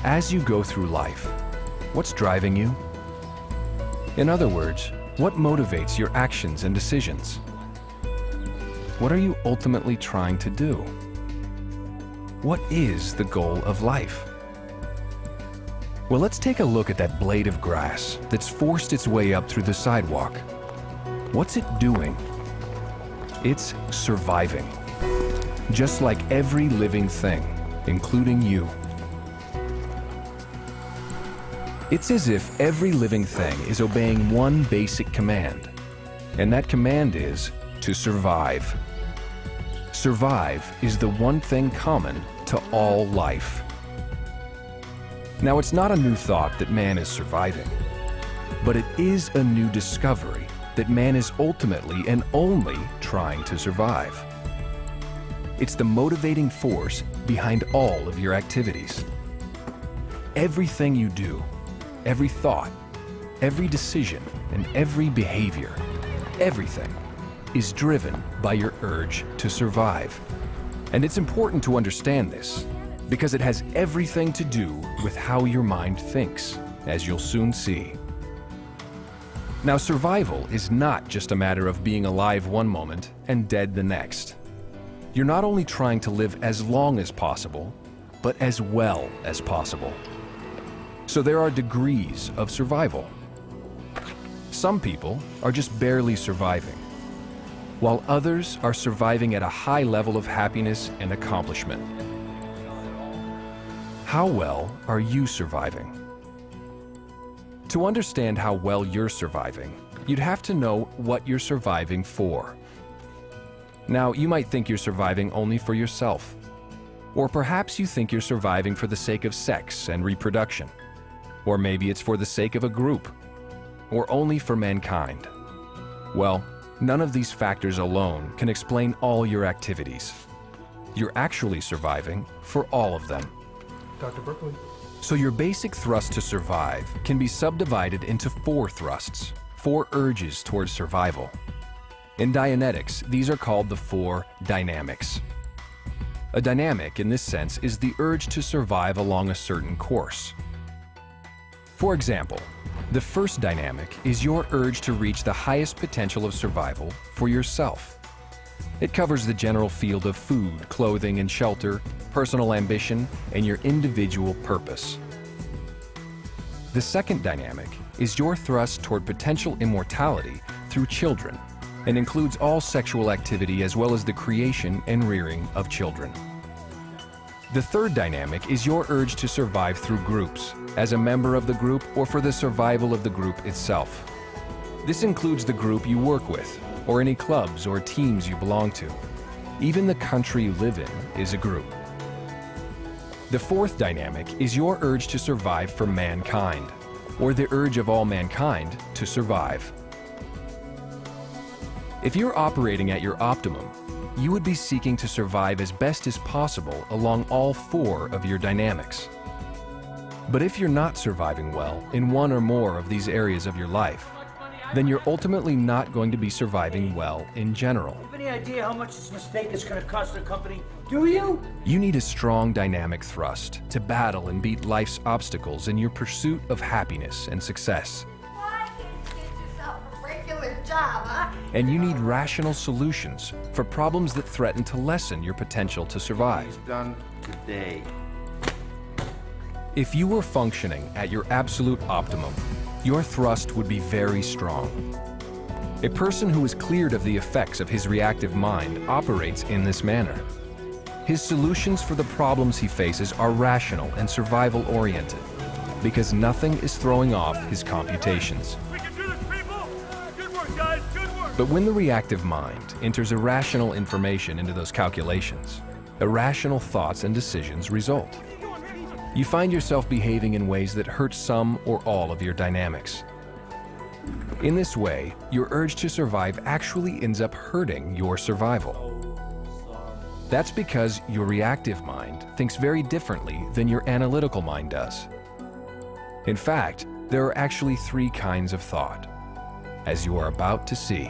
As you go through life, what's driving you? In other words, what motivates your actions and decisions? What are you ultimately trying to do? What is the goal of life? Well, let's take a look at that blade of grass that's forced its way up through the sidewalk. What's it doing? It's surviving. Just like every living thing, including you. It's as if every living thing is obeying one basic command, and that command is to survive. Survive is the one thing common to all life. Now, it's not a new thought that man is surviving, but it is a new discovery that man is ultimately and only trying to survive. It's the motivating force behind all of your activities. Everything you do, every thought, every decision, and every behavior, everything is driven by your urge to survive. And it's important to understand this because it has everything to do with how your mind thinks, as you'll soon see. Now, survival is not just a matter of being alive one moment and dead the next. You're not only trying to live as long as possible, but as well as possible. So there are degrees of survival. Some people are just barely surviving, while others are surviving at a high level of happiness and accomplishment. How well are you surviving? To understand how well you're surviving, you'd have to know what you're surviving for. Now, you might think you're surviving only for yourself, or perhaps you think you're surviving for the sake of sex and reproduction. Or maybe it's for the sake of a group, or only for mankind. Well, none of these factors alone can explain all your activities. You're actually surviving for all of them. Dr. Berkeley. So your basic thrust to survive can be subdivided into 4 thrusts, 4 urges towards survival. In Dianetics, these are called the 4 dynamics. A dynamic, in this sense, is the urge to survive along a certain course. For example, the first dynamic is your urge to reach the highest potential of survival for yourself. It covers the general field of food, clothing, and shelter, personal ambition, and your individual purpose. The second dynamic is your thrust toward potential immortality through children, and includes all sexual activity as well as the creation and rearing of children. The third dynamic is your urge to survive through groups, as a member of the group or for the survival of the group itself. This includes the group you work with, or any clubs or teams you belong to. Even the country you live in is a group. The fourth dynamic is your urge to survive for mankind, or the urge of all mankind to survive. If you're operating at your optimum, you would be seeking to survive as best as possible along all 4 of your dynamics. But if you're not surviving well in one or more of these areas of your life, then you're ultimately not going to be surviving well in general. Do you have any idea how much this mistake is going to cost the company? Do you? You need a strong dynamic thrust to battle and beat life's obstacles in your pursuit of happiness and success. Why can't you get yourself a regular job, huh? And you need rational solutions for problems that threaten to lessen your potential to survive. Done today. If you were functioning at your absolute optimum, your thrust would be very strong. A person who is cleared of the effects of his reactive mind operates in this manner. His solutions for the problems he faces are rational and survival-oriented, because nothing is throwing off his computations. We can do this, people! Good work, guys, good work! But when the reactive mind enters irrational information into those calculations, irrational thoughts and decisions result. You find yourself behaving in ways that hurt some or all of your dynamics. In this way, your urge to survive actually ends up hurting your survival. That's because your reactive mind thinks very differently than your analytical mind does. In fact, there are actually 3 kinds of thought, as you are about to see.